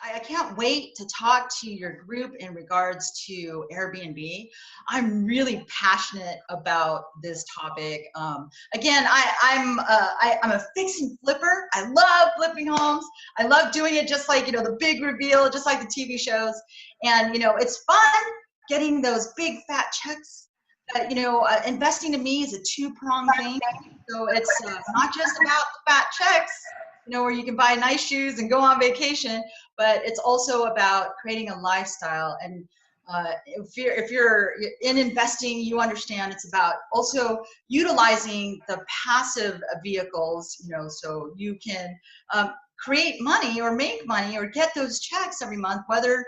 I can't wait to talk to your group in regards to Airbnb. I'm really passionate about this topic. Again, I'm a fix and flipper. I love flipping homes. I love doing it just like, the big reveal, just like the TV shows. And, it's fun getting those big fat checks. But, investing to me is a two-pronged thing. So it's not just about the fat checks, where you can buy nice shoes and go on vacation, but it's also about creating a lifestyle. And if you're in investing, you understand it's about also utilizing the passive vehicles, so you can create money or make money or get those checks every month, whether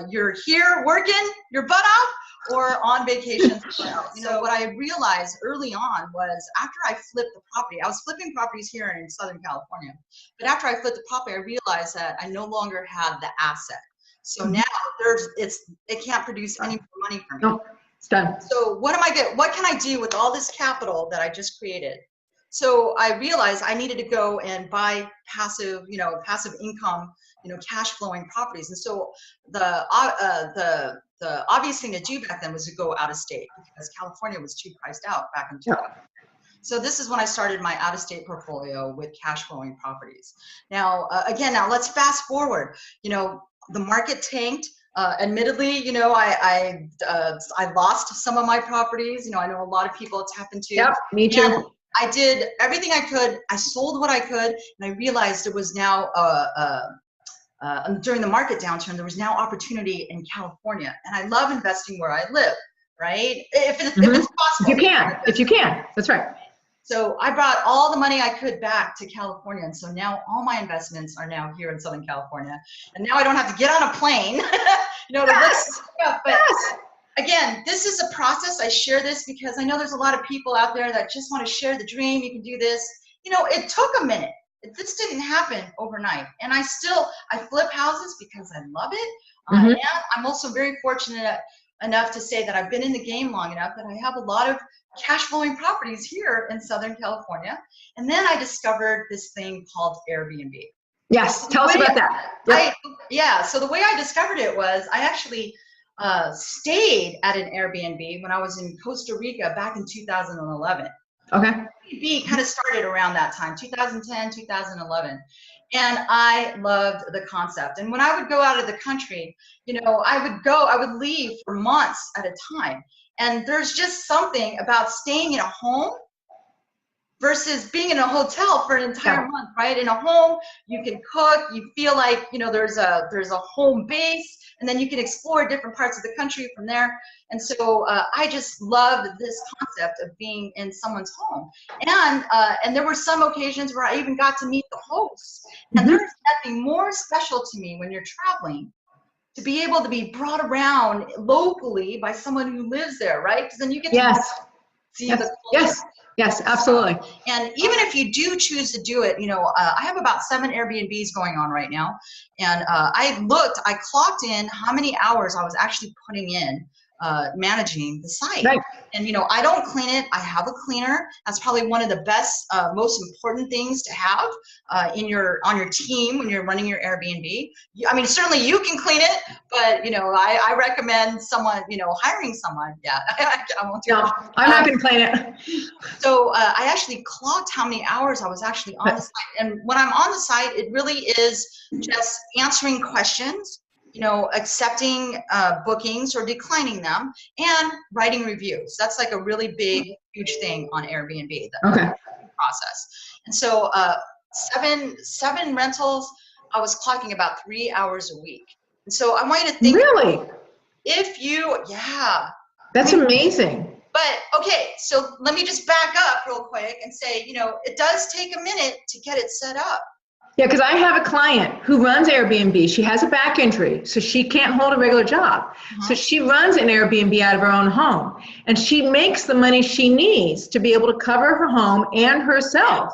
you're here working your butt off or on vacation. So what I realized early on was after I flipped the property, I was flipping properties here in Southern California, but after I flipped the property, I realized that I no longer had the asset. So now it can't produce any more money for me. No, it's done. So what can I do with all this capital that I just created? So I realized I needed to go and buy passive income, cash flowing properties. And so the obvious thing to do back then was to go out of state because California was too priced out back in 2000. So this is when I started my out of state portfolio with cash flowing properties. Now, now let's fast forward. The market tanked. Admittedly, I lost some of my properties. I know a lot of people it's happened to. Yep, me too. And I did everything I could. I sold what I could, and I realized it was now during the market downturn, there was now opportunity in California, and I love investing where I live, right? If it's possible. If you can, that's right. So I brought all the money I could back to California, and so now all my investments are now here in Southern California, and now I don't have to get on a plane, to look stuff. But again, this is a process. I share this because I know there's a lot of people out there that just want to share the dream. You can do this. It took a minute. This didn't happen overnight. And I flip houses because I love it. And I'm also very fortunate enough to say that I've been in the game long enough that I have a lot of cash flowing properties here in Southern California. And then I discovered this thing called Airbnb. Yes, tell us about that. Yep. So the way I discovered it was I actually stayed at an Airbnb when I was in Costa Rica back in 2011. Okay. Airbnb kind of started around that time, 2010, 2011. And I loved the concept. And when I would go out of the country, I would leave for months at a time. And there's just something about staying in a home versus being in a hotel for an entire month, right? In a home, you can cook, you feel like, there's a home base, and then you can explore different parts of the country from there. And so I just loved this concept of being in someone's home. And there were some occasions where I even got to meet the hosts. And there's nothing more special to me when you're traveling to be able to be brought around locally by someone who lives there, right? Because then you get to see the culture. Yes, absolutely. And even if you do choose to do it, I have about 7 Airbnbs going on right now. And I clocked in how many hours I was actually putting in managing the site. Right. And, I don't clean it. I have a cleaner. That's probably one of the best, most important things to have on your team when you're running your Airbnb. I mean, certainly you can clean it, but, I recommend someone, hiring someone. Yeah, I won't do it. I'm not going to clean it. So I actually clocked how many hours I was actually on the site. And when I'm on the site, it really is just answering questions, accepting bookings or declining them, and writing reviews. That's like a really big, huge thing on Airbnb, the process. And so 7 rentals, I was clocking about 3 hours a week. And so I want you to think. Really? That's amazing. But okay, so let me just back up real quick and say, it does take a minute to get it set up. Yeah, because I have a client who runs Airbnb. She has a back injury, so she can't hold a regular job. So she runs an Airbnb out of her own home, and she makes the money she needs to be able to cover her home and herself.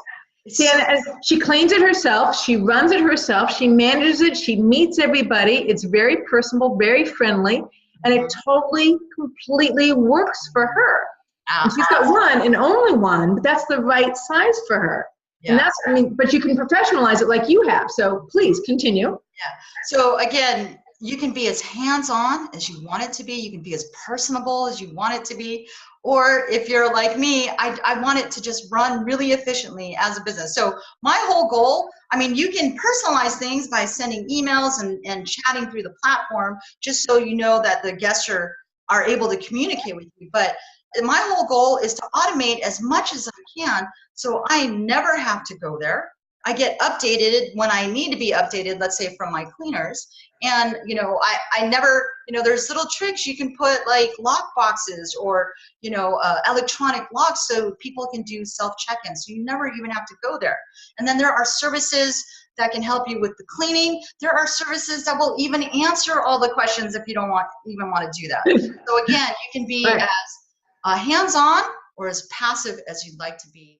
See, and she cleans it herself. She runs it herself. She manages it. She meets everybody. It's very personable, very friendly, and it totally, completely works for her. And she's got one and only one, but that's the right size for her. And that's, I mean, but you can professionalize it like you have. So please continue. Yeah. So again, you can be as hands-on as you want it to be. You can be as personable as you want it to be. Or if you're like me, I want it to just run really efficiently as a business. So my whole goal, I mean, you can personalize things by sending emails and chatting through the platform, just so you know that the guests are able to communicate with you. But my whole goal is to automate as much as I can, so I never have to go there. I get updated when I need to be updated, let's say from my cleaners. And, you know, I never, you know, there's little tricks you can put, like lock boxes or, you know, electronic locks, so people can do self-check-ins. So you never even have to go there. And then there are services that can help you with the cleaning. There are services that will even answer all the questions if you don't even want to do that. So again, you can be as hands-on or as passive as you'd like to be.